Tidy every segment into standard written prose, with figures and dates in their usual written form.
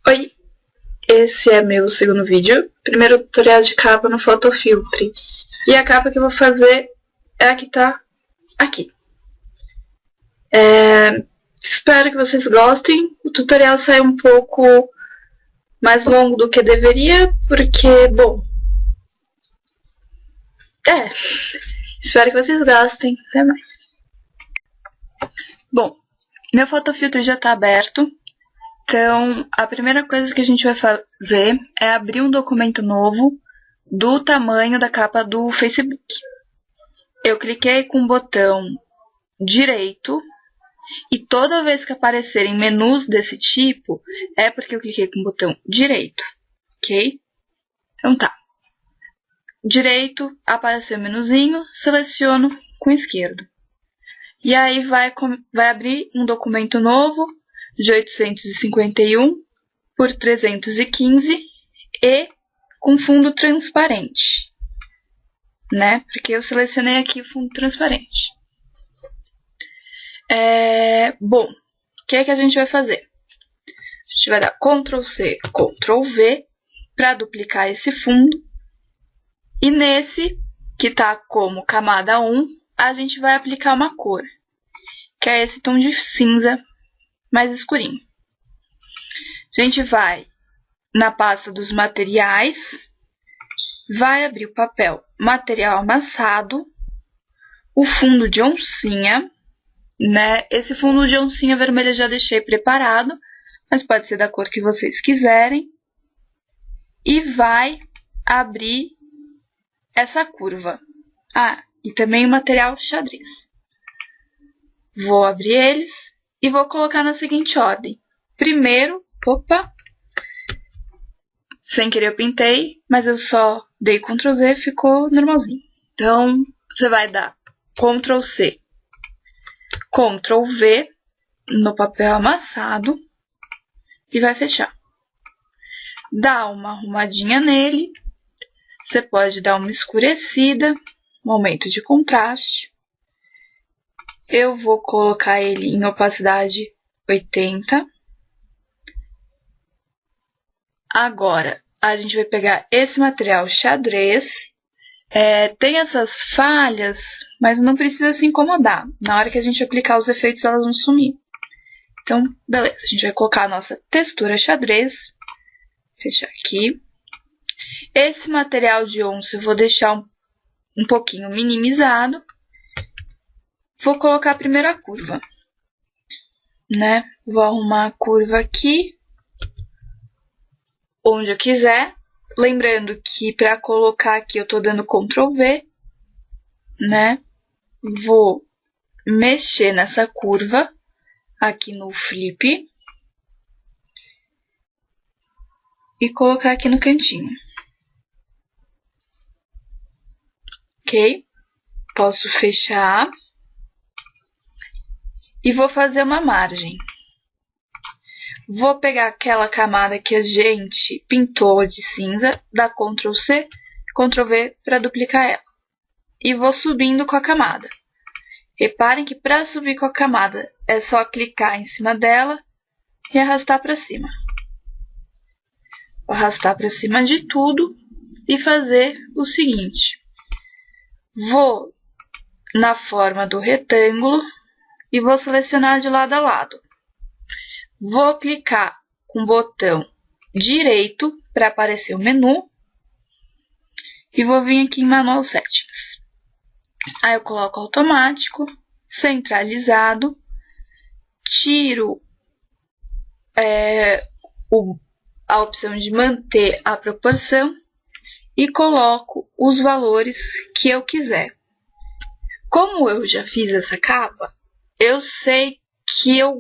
Oi, esse é meu segundo vídeo, primeiro tutorial de capa no Photofiltre. E a capa que eu vou fazer é a que tá aqui. Espero que vocês gostem. O tutorial saiu um pouco mais longo do que deveria, porque, bom... espero que vocês gostem. Até mais. Bom, meu Photofiltre já tá aberto. Então, a primeira coisa que a gente vai fazer é abrir um documento novo do tamanho da capa do Facebook. Eu cliquei com o botão direito e toda vez que aparecerem menus desse tipo, é porque eu cliquei com o botão direito, ok? Então tá. Direito, apareceu o menuzinho, seleciono com esquerdo. E aí vai abrir um documento novo de 851 por 315 e com fundo transparente, né? Porque eu selecionei aqui o fundo transparente. Bom, o que é que a gente vai fazer? A gente vai dar Ctrl C, Ctrl V para duplicar esse fundo. E nesse, que está como camada 1, a gente vai aplicar uma cor, que é esse tom de cinza mais escurinho. A gente vai na pasta dos materiais, vai abrir o papel material amassado, o fundo de oncinha, né? Esse fundo de oncinha vermelha eu já deixei preparado, mas pode ser da cor que vocês quiserem. E vai abrir essa curva. E também o material xadrez. Vou abrir eles e vou colocar na seguinte ordem. Primeiro, sem querer eu pintei, mas eu só dei Ctrl Z, ficou normalzinho. Então, você vai dar Ctrl C, Ctrl V no papel amassado e vai fechar. Dá uma arrumadinha nele. Você pode dar uma escurecida, um aumento de contraste. Eu vou colocar ele em opacidade 80. Agora, a gente vai pegar esse material xadrez. Tem essas falhas, mas não precisa se incomodar. Na hora que a gente aplicar os efeitos, elas vão sumir. Então, beleza. A gente vai colocar a nossa textura xadrez. Fechar aqui. Esse material de onça eu vou deixar um pouquinho minimizado. Vou colocar primeiro a curva, né? Vou arrumar a curva aqui, onde eu quiser. Lembrando que para colocar aqui eu tô dando Ctrl V, né? Vou mexer nessa curva aqui no flip e colocar aqui no cantinho. Ok? Posso fechar. E vou fazer uma margem. Vou pegar aquela camada que a gente pintou de cinza, dar Ctrl C, Ctrl V para duplicar ela. E vou subindo com a camada. Reparem que para subir com a camada é só clicar em cima dela e arrastar para cima. Vou arrastar para cima de tudo e fazer o seguinte. Vou na forma do retângulo e vou selecionar de lado a lado. Vou clicar com o botão direito para aparecer o menu. E vou vir aqui em Manual Settings. Aí eu coloco automático, centralizado, tiro a opção de manter a proporção e coloco os valores que eu quiser. Como eu já fiz essa capa, eu sei que eu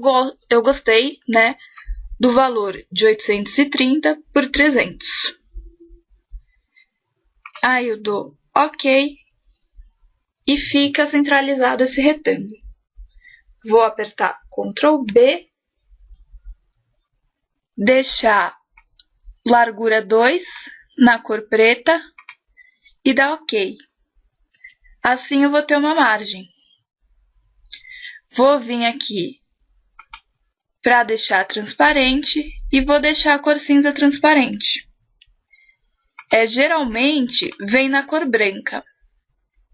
gostei, né, do valor de 830 por 300. Aí eu dou OK e fica centralizado esse retângulo. Vou apertar Ctrl B, deixar largura 2 na cor preta e dar OK. Assim eu vou ter uma margem. Vou vir aqui para deixar transparente e vou deixar a cor cinza transparente. Geralmente vem na cor branca.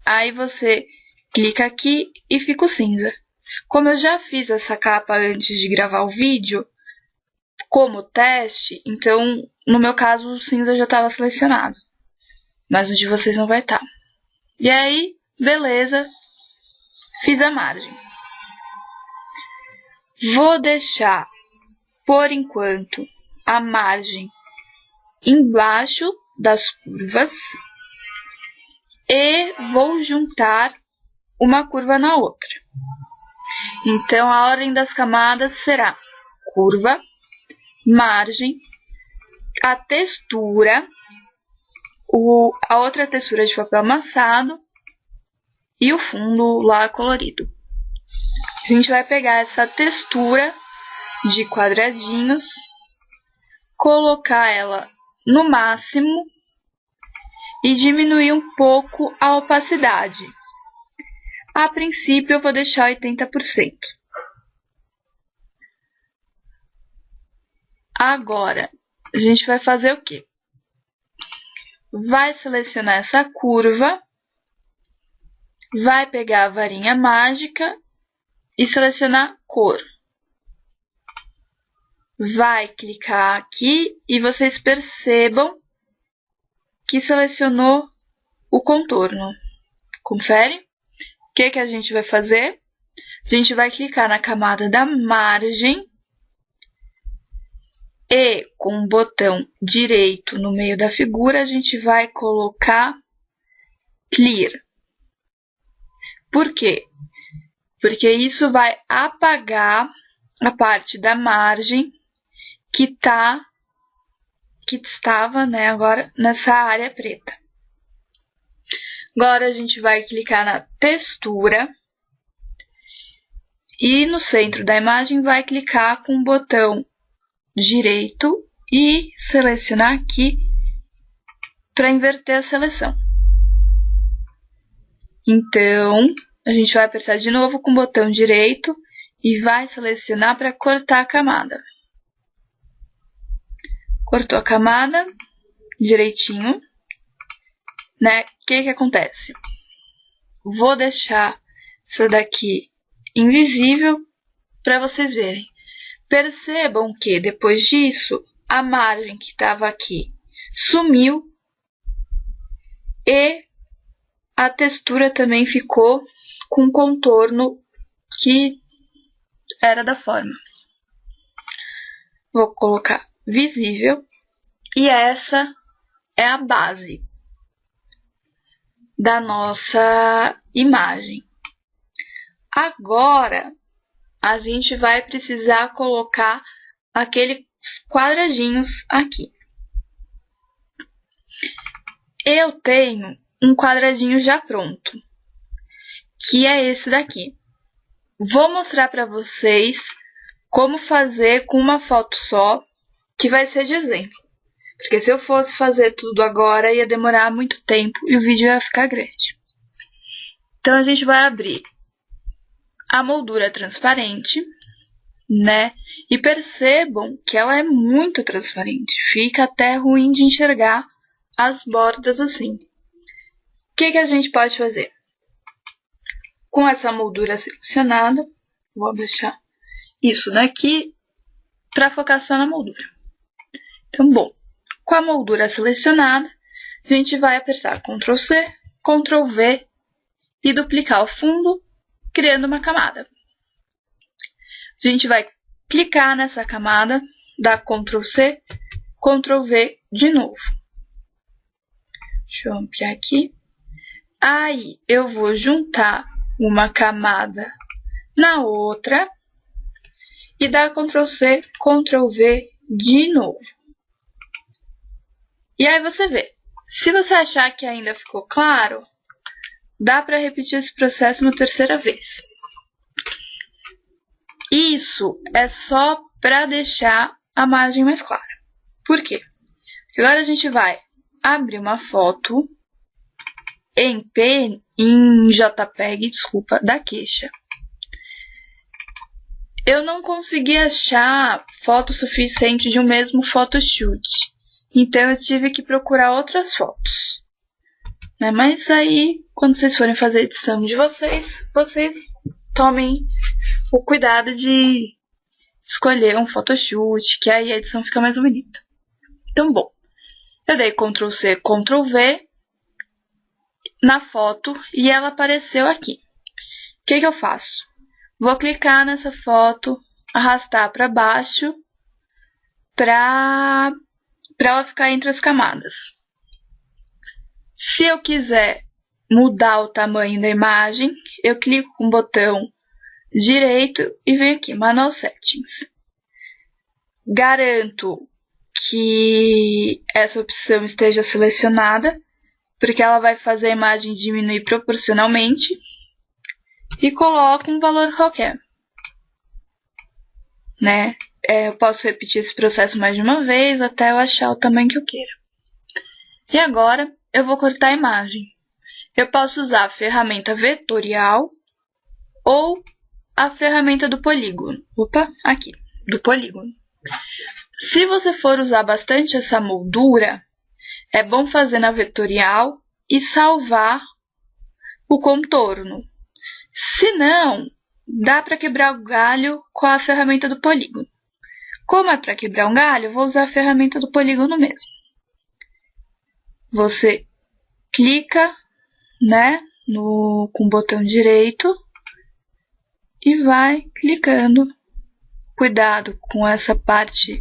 Aí você clica aqui e fica o cinza. Como eu já fiz essa capa antes de gravar o vídeo, como teste, então no meu caso o cinza já estava selecionado. Mas o de vocês não vai estar. E aí, beleza, fiz a margem. Vou deixar, por enquanto, a margem embaixo das curvas e vou juntar uma curva na outra. Então, a ordem das camadas será curva, margem, a textura, a outra textura de papel amassado e o fundo lá colorido. A gente vai pegar essa textura de quadradinhos, colocar ela no máximo e diminuir um pouco a opacidade. A princípio eu vou deixar 80%. Agora, a gente vai fazer o quê? Vai selecionar essa curva, vai pegar a varinha mágica e selecionar cor. Vai clicar aqui e vocês percebam que selecionou o contorno. Confere? O que a gente vai fazer? A gente vai clicar na camada da margem e com o botão direito no meio da figura a gente vai colocar Clear. Por quê? Porque isso vai apagar a parte da margem que estava, né, agora nessa área preta. Agora a gente vai clicar na textura e no centro da imagem vai clicar com o botão direito e selecionar aqui para inverter a seleção. Então, a gente vai apertar de novo com o botão direito e vai selecionar para cortar a camada. Cortou a camada direitinho, né? O que acontece? Vou deixar isso daqui invisível para vocês verem. Percebam que depois disso a margem que estava aqui sumiu e a textura também ficou com o contorno que era da forma. Vou colocar visível e essa é a base da nossa imagem. Agora a gente vai precisar colocar aqueles quadradinhos aqui. Eu tenho um quadradinho já pronto, que é esse daqui. Vou mostrar para vocês como fazer com uma foto só, que vai ser de exemplo. Porque se eu fosse fazer tudo agora, ia demorar muito tempo e o vídeo ia ficar grande. Então, a gente vai abrir a moldura transparente, né? E percebam que ela é muito transparente. Fica até ruim de enxergar as bordas assim. O que a gente pode fazer? Com essa moldura selecionada, vou deixar isso daqui para focar só na moldura. Então, bom, com a moldura selecionada, a gente vai apertar Ctrl C, Ctrl V e duplicar o fundo, criando uma camada. A gente vai clicar nessa camada, dar Ctrl C, Ctrl V de novo. Deixa eu ampliar aqui. Aí, eu vou juntar uma camada na outra e dar Ctrl C, Ctrl V de novo. E aí você vê. Se você achar que ainda ficou claro, dá para repetir esse processo uma terceira vez. Isso é só para deixar a margem mais clara. Por quê? Agora a gente vai abrir uma foto em JPEG, da queixa. Eu não consegui achar foto suficiente de um mesmo photoshoot. Então eu tive que procurar outras fotos. Né? Mas aí, quando vocês forem fazer a edição de vocês tomem o cuidado de escolher um photoshoot, que aí a edição fica mais bonita. Então, bom, eu dei Ctrl C, Ctrl V na foto e ela apareceu aqui. O que eu faço? Vou clicar nessa foto, arrastar para baixo para ela ficar entre as camadas. Se eu quiser mudar o tamanho da imagem, eu clico com o botão direito e venho aqui, Manual Settings. Garanto que essa opção esteja selecionada, porque ela vai fazer a imagem diminuir proporcionalmente. E coloco um valor qualquer. Né? Eu posso repetir esse processo mais de uma vez até eu achar o tamanho que eu quero. E agora eu vou cortar a imagem. Eu posso usar a ferramenta vetorial ou a ferramenta do polígono. Opa, aqui, do polígono. Se você for usar bastante essa moldura, é bom fazer na vetorial e salvar o contorno. Se não, dá para quebrar o galho com a ferramenta do polígono. Como é para quebrar um galho, eu vou usar a ferramenta do polígono mesmo. Você clica, né, com o botão direito e vai clicando. Cuidado com essa parte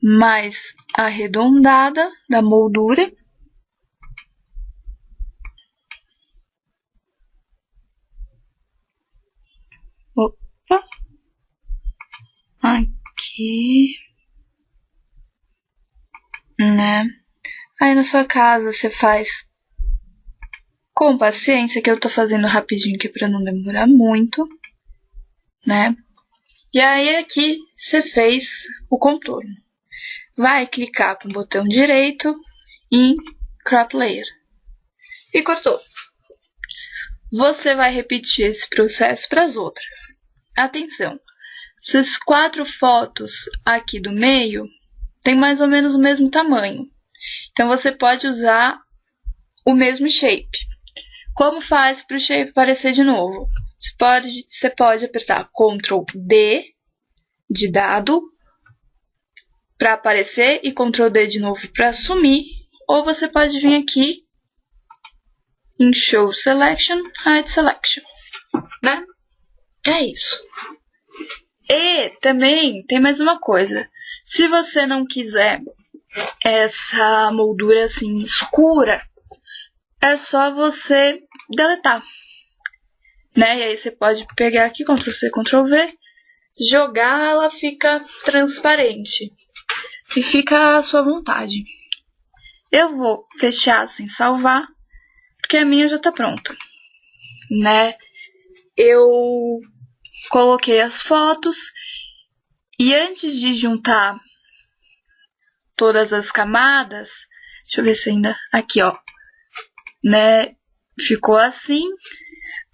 mais arredondada da moldura. Opa! Aqui. Né? Aí na sua casa você faz com paciência, que eu tô fazendo rapidinho aqui pra não demorar muito. Né? E aí aqui você fez o contorno. Vai clicar com o botão direito em Crop Layer. E cortou. Você vai repetir esse processo para as outras. Atenção, essas 4 fotos aqui do meio têm mais ou menos o mesmo tamanho. Então, você pode usar o mesmo shape. Como faz para o shape aparecer de novo? Você pode apertar Ctrl D de dado para aparecer e Ctrl D de novo para sumir. Ou você pode vir aqui em Show Selection, Hide Selection, né? É isso. E também tem mais uma coisa. Se você não quiser essa moldura assim escura, é só você deletar, né? E aí você pode pegar aqui, Ctrl C, Ctrl V, jogar, ela fica transparente e fica à sua vontade. Eu vou fechar sem salvar, porque a minha já está pronta, né? Eu coloquei as fotos e antes de juntar todas as camadas, deixa eu ver se ainda, aqui ó, né? Ficou assim.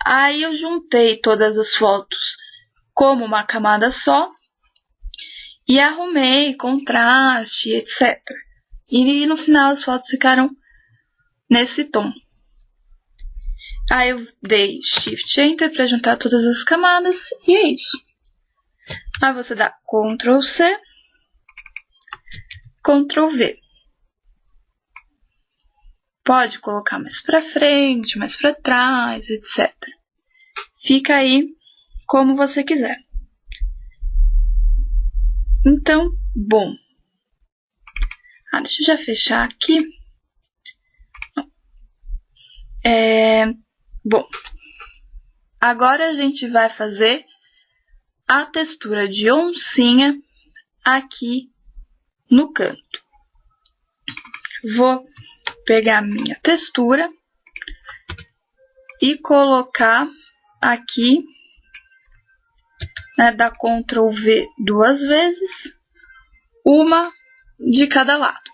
Aí eu juntei todas as fotos como uma camada só e arrumei contraste, etc. E no final as fotos ficaram nesse tom. Aí eu dei Shift Enter para juntar todas as camadas e é isso. Aí você dá Ctrl C, Ctrl V. Pode colocar mais para frente, mais para trás, etc. Fica aí como você quiser. Então, bom. Deixa eu já fechar aqui. Bom, agora a gente vai fazer a textura de oncinha aqui no canto. Vou pegar minha textura e colocar aqui, né, dar Ctrl V 2 vezes, uma de cada lado.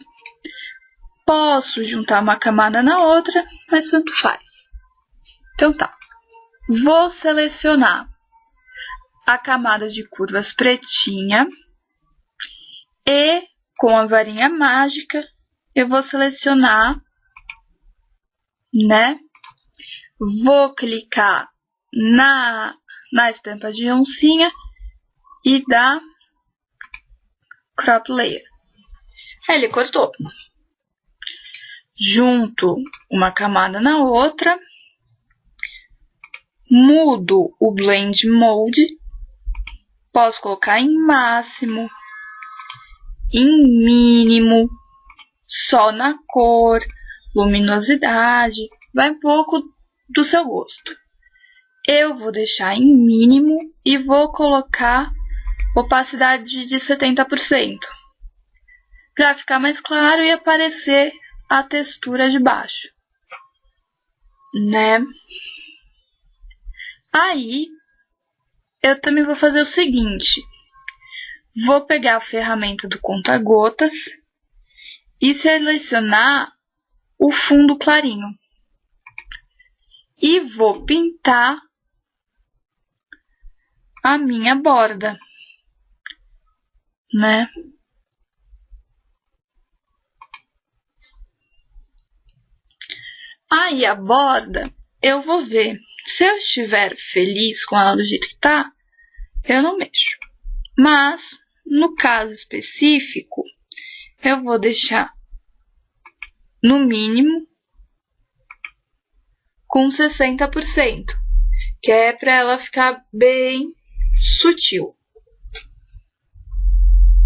Posso juntar uma camada na outra, mas tanto faz. Então tá, vou selecionar a camada de curvas pretinha e com a varinha mágica eu vou selecionar, né? Vou clicar na estampa de oncinha e dar crop layer. Aí ele cortou. Junto uma camada na outra. Mudo o blend mode. Posso colocar em máximo, em mínimo, só na cor, luminosidade, vai um pouco do seu gosto. Eu vou deixar em mínimo e vou colocar opacidade de 70%, para ficar mais claro e aparecer a textura de baixo, né? Aí, eu também vou fazer o seguinte, vou pegar a ferramenta do conta-gotas e selecionar o fundo clarinho. E vou pintar a minha borda, né? Aí a borda, eu vou ver. Se eu estiver feliz com ela do jeito que tá, eu não mexo. Mas, no caso específico, eu vou deixar no mínimo com 60%, que é para ela ficar bem sutil.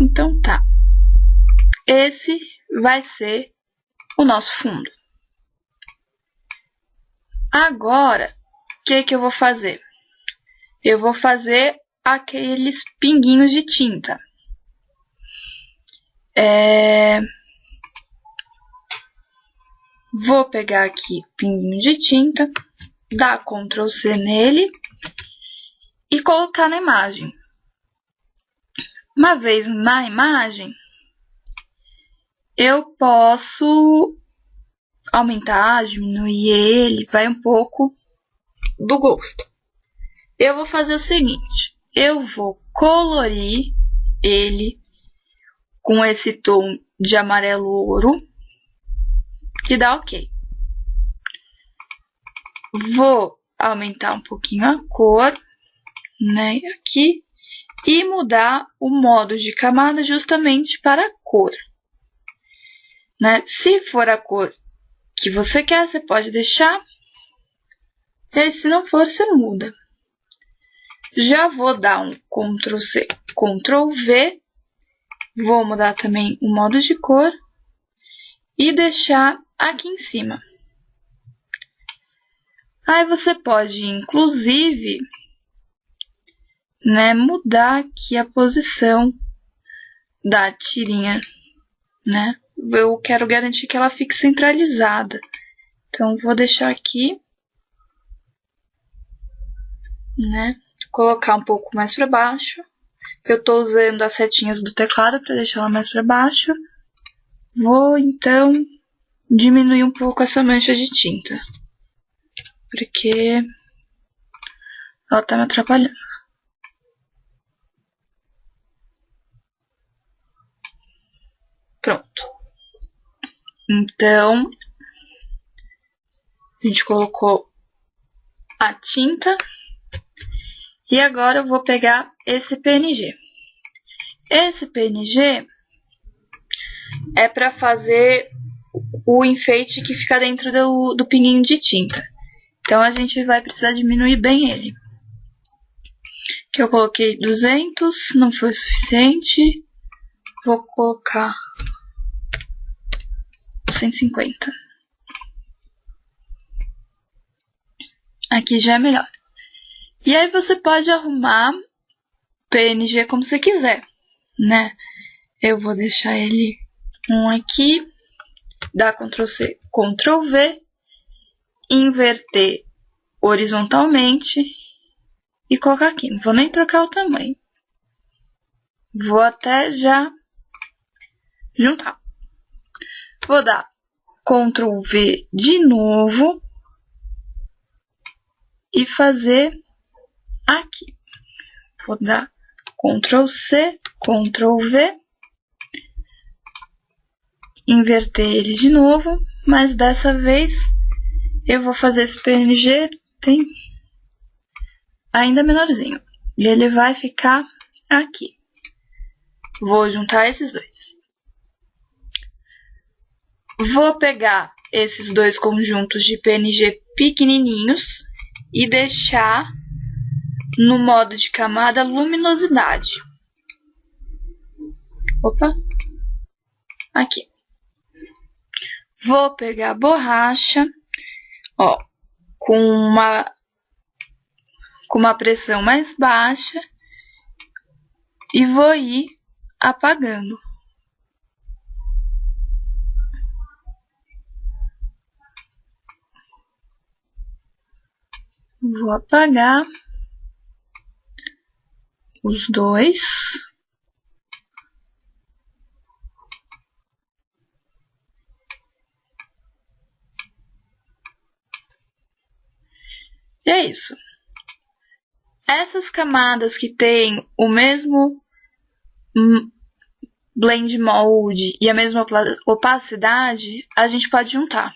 Então tá. Esse vai ser o nosso fundo. Agora, o que eu vou fazer? Eu vou fazer aqueles pinguinhos de tinta. Vou pegar aqui o pinguinho de tinta, dar Ctrl C nele e colocar na imagem. Uma vez na imagem, eu posso aumentar, diminuir ele, vai um pouco do gosto. Eu vou fazer o seguinte, eu vou colorir ele com esse tom de amarelo ouro e dar OK. Vou aumentar um pouquinho a cor, né, aqui, e mudar o modo de camada justamente para a cor, né? Se for a cor que você quer, você pode deixar, e aí, se não for, você muda. Já vou dar um Ctrl C, Ctrl V, vou mudar também o modo de cor e deixar aqui em cima. Aí você pode, inclusive, né, mudar aqui a posição da tirinha, né? Eu quero garantir que ela fique centralizada. Então, vou deixar aqui, né? Colocar um pouco mais para baixo. Eu estou usando as setinhas do teclado para deixar ela mais para baixo. Vou, então, diminuir um pouco essa mancha de tinta, porque ela está me atrapalhando. Pronto. Então, a gente colocou a tinta. E agora eu vou pegar esse PNG. Esse PNG é para fazer o enfeite que fica dentro do pinguinho de tinta. Então, a gente vai precisar diminuir bem ele. Que eu coloquei 200, não foi suficiente. Vou colocar 150. Aqui já é melhor. E aí você pode arrumar PNG como você quiser, né? Eu vou deixar ele um aqui, dar Ctrl C, Ctrl V, inverter horizontalmente e colocar aqui. Não vou nem trocar o tamanho. Vou até já juntar. Vou dar Ctrl V de novo e fazer aqui. Vou dar Ctrl C, Ctrl V. Inverter ele de novo, mas dessa vez eu vou fazer esse PNG ainda menorzinho. E ele vai ficar aqui. Vou juntar esses dois. Vou pegar esses dois conjuntos de PNG pequenininhos e deixar no modo de camada luminosidade. Opa! Aqui. Vou pegar a borracha, ó, com uma pressão mais baixa e vou ir apagando. Vou apagar os dois. E é isso. Essas camadas que tem o mesmo blend mode e a mesma opacidade, a gente pode juntar,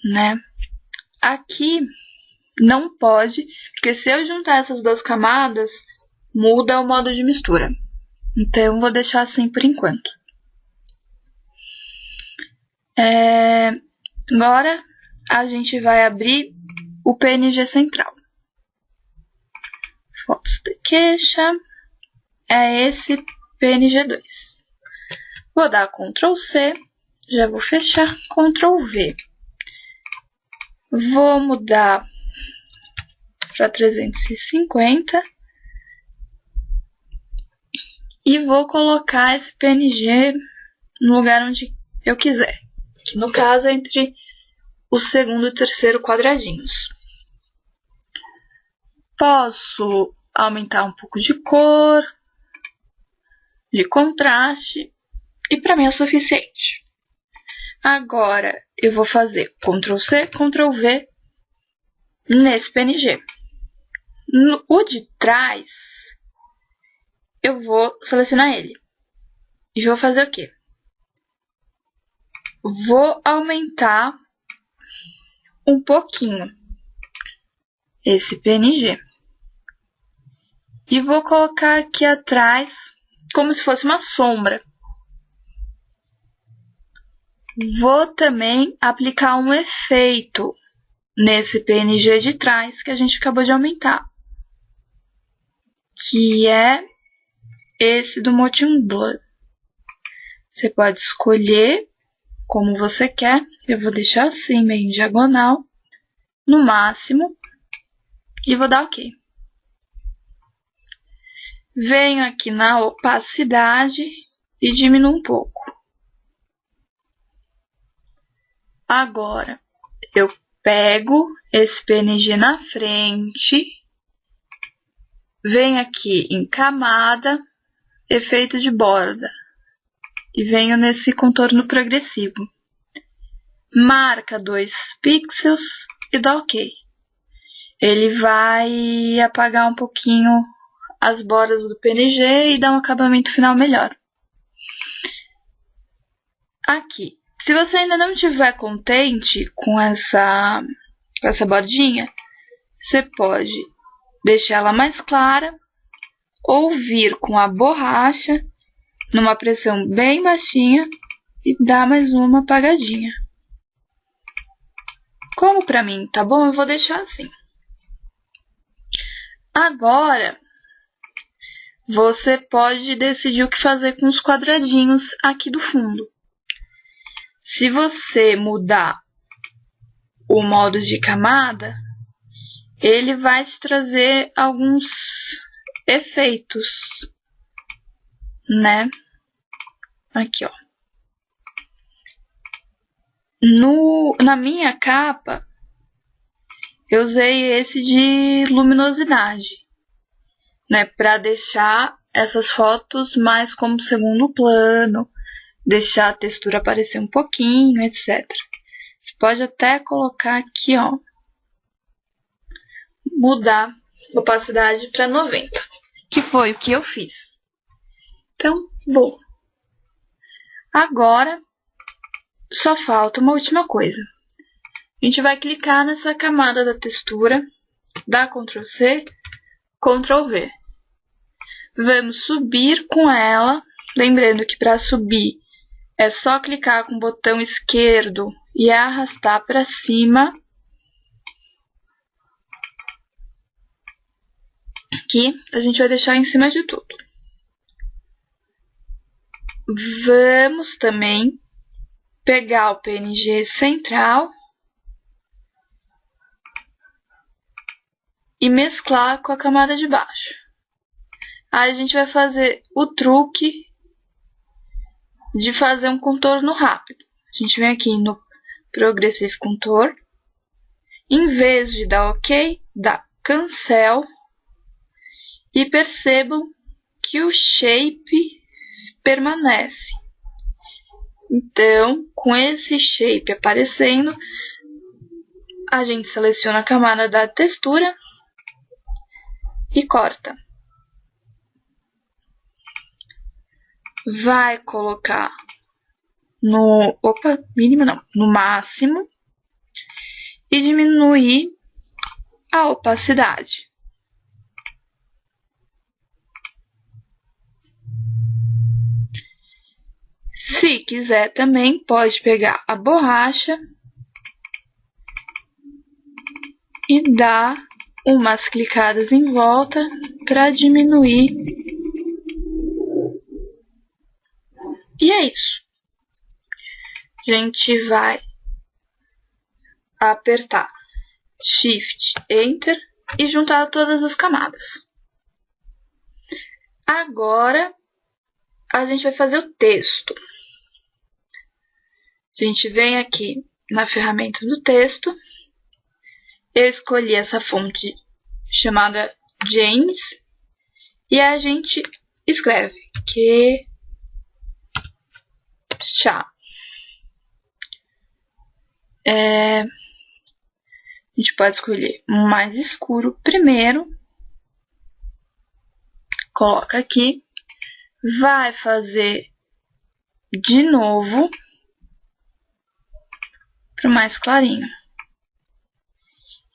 né? Aqui não pode, porque se eu juntar essas duas camadas, muda o modo de mistura. Então, eu vou deixar assim por enquanto. Agora, a gente vai abrir o PNG central. Fotos de queixa. É esse PNG2. Vou dar Ctrl C. Já vou fechar. Ctrl V. Vou mudar para 350. E vou colocar esse PNG no lugar onde eu quiser. Que no caso é entre o segundo e o terceiro quadradinhos. Posso aumentar um pouco de cor, de contraste, e para mim é suficiente. Agora eu vou fazer Ctrl C, Ctrl V nesse PNG. O de trás, eu vou selecionar ele. E vou fazer o quê? Vou aumentar um pouquinho esse PNG. E vou colocar aqui atrás como se fosse uma sombra. Vou também aplicar um efeito nesse PNG de trás que a gente acabou de aumentar, que é esse do Motion Blur. Você pode escolher como você quer. Eu vou deixar assim, meio em diagonal, no máximo, e vou dar OK. Venho aqui na opacidade e diminuo um pouco. Agora, eu pego esse PNG na frente, venho aqui em camada, efeito de borda, e venho nesse contorno progressivo. Marca 2 pixels e dá OK. Ele vai apagar um pouquinho as bordas do PNG e dar um acabamento final melhor. Aqui, se você ainda não estiver contente com essa bordinha, você pode deixar ela mais clara ou vir com a borracha numa pressão bem baixinha e dar mais uma apagadinha. Como pra mim tá bom, eu vou deixar assim. Agora, você pode decidir o que fazer com os quadradinhos aqui do fundo. Se você mudar o modo de camada, ele vai te trazer alguns efeitos, né? Aqui, ó. Na minha capa, eu usei esse de luminosidade, né? Para deixar essas fotos mais como segundo plano, deixar a textura aparecer um pouquinho, etc. Você pode até colocar aqui, ó, mudar opacidade para 90, que foi o que eu fiz. Então, bom. Agora, só falta uma última coisa. A gente vai clicar nessa camada da textura, dar Ctrl C, Ctrl V. Vamos subir com ela, lembrando que para subir é só clicar com o botão esquerdo e arrastar para cima. Aqui a gente vai deixar em cima de tudo. Vamos também pegar o PNG central e mesclar com a camada de baixo. Aí a gente vai fazer o truque de fazer um contorno rápido. A gente vem aqui no Progressive Contour. Em vez de dar OK, dá Cancel. E percebam que o shape permanece. Então, com esse shape aparecendo, a gente seleciona a camada da textura e corta. Vai colocar no mínimo não, no máximo e diminuir a opacidade. Se quiser também, pode pegar a borracha e dar umas clicadas em volta para diminuir. E é isso. A gente vai apertar Shift, Enter e juntar todas as camadas. Agora, a gente vai fazer o texto. A gente vem aqui na ferramenta do texto. Eu escolhi essa fonte chamada James. E a gente escreve Chá. A gente pode escolher um mais escuro primeiro. Coloca aqui. Vai fazer de novo para o mais clarinho.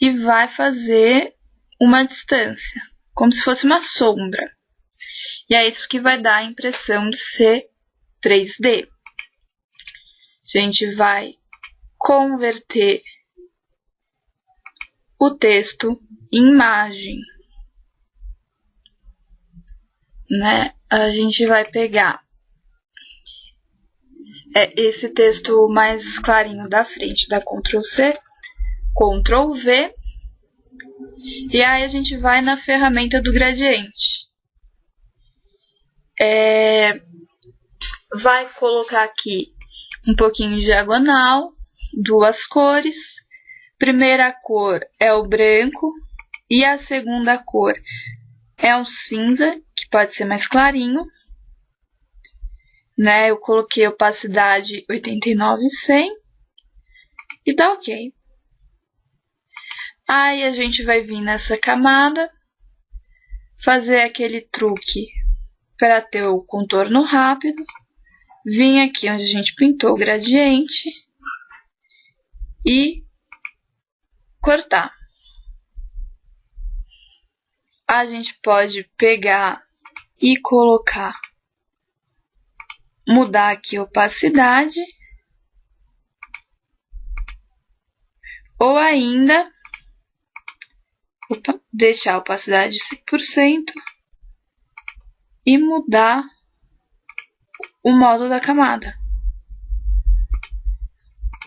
E vai fazer uma distância, como se fosse uma sombra. E é isso que vai dar a impressão de ser 3D. A gente vai converter o texto em imagem. Né? A gente vai pegar esse texto mais clarinho da frente, dá Ctrl C, Ctrl V, e aí a gente vai na ferramenta do gradiente. Vai colocar aqui um pouquinho de diagonal, duas cores. Primeira cor é o branco e a segunda cor é um cinza, que pode ser mais clarinho. Né? Eu coloquei opacidade 89/100 e dá OK. Aí a gente vai vir nessa camada, fazer aquele truque para ter o contorno rápido. Vim aqui onde a gente pintou o gradiente e cortar. A gente pode pegar e colocar, mudar aqui a opacidade, ou ainda deixar a opacidade de 100% e mudar o modo da camada.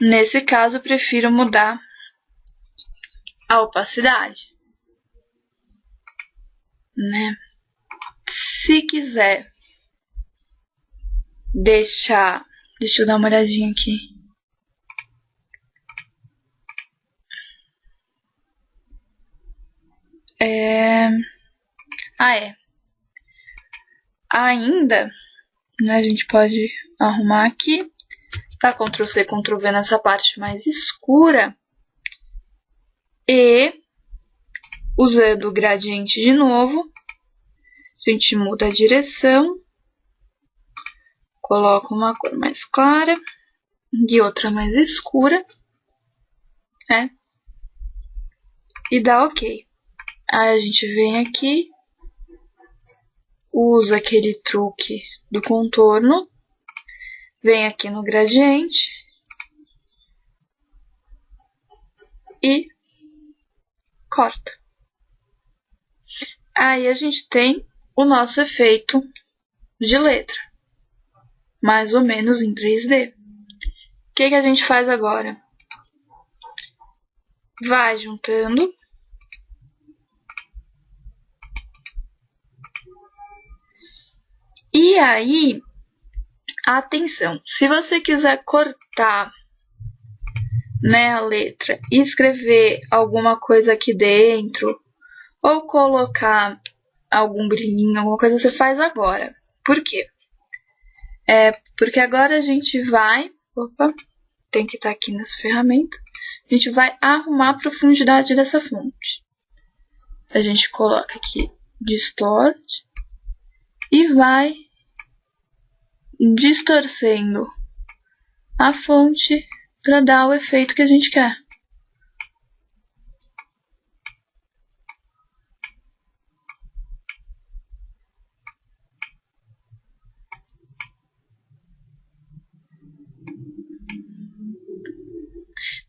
Nesse caso, eu prefiro mudar a opacidade. Né? Se quiser deixa eu dar uma olhadinha aqui. Ainda, né, a gente pode arrumar aqui, tá? Ctrl C, Ctrl V nessa parte mais escura e Usando o gradiente de novo, a gente muda a direção, coloca uma cor mais clara e outra mais escura, né? E dá OK. Aí a gente vem aqui, usa aquele truque do contorno, vem aqui no gradiente e corta. Aí a gente tem o nosso efeito de letra, mais ou menos em 3D. O que a gente faz agora? Vai juntando. E aí, atenção, se você quiser cortar, né, a letra e escrever alguma coisa aqui dentro, ou colocar algum brilhinho, alguma coisa, você faz agora. Por quê? Porque agora a gente vai... Opa, tem que estar aqui nas ferramentas. A gente vai arrumar a profundidade dessa fonte. A gente coloca aqui Distort e vai distorcendo a fonte para dar o efeito que a gente quer.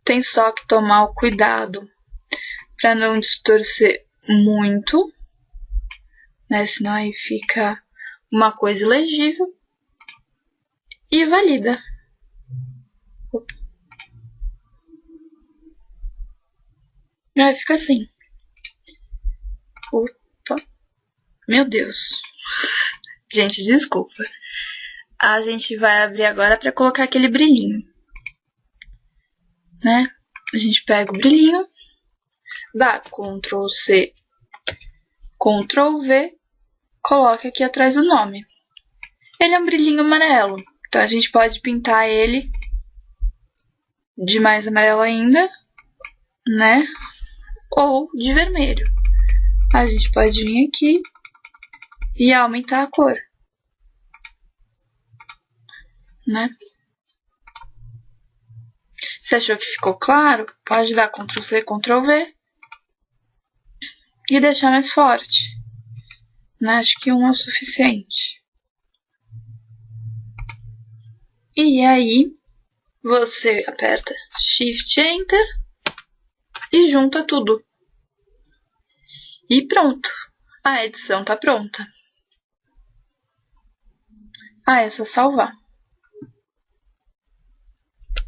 Tem só que tomar o cuidado para não distorcer muito, né? Senão aí fica uma coisa ilegível. E valida. Opa. Aí fica assim. Opa. Meu Deus. Gente, desculpa. A gente vai abrir agora para colocar aquele brilhinho, né? A gente pega o brilhinho, dá Ctrl C, Ctrl V, coloca aqui atrás o nome. Ele é um brilhinho amarelo, então a gente pode pintar ele de mais amarelo ainda, né? Ou de vermelho. A gente pode vir aqui e aumentar a cor, né? Se achou que ficou claro, pode dar Ctrl C, Ctrl V e deixar mais forte, né? Acho que um é o suficiente. E aí, você aperta Shift Enter e junta tudo. E pronto, a edição tá pronta. Ah, é só salvar.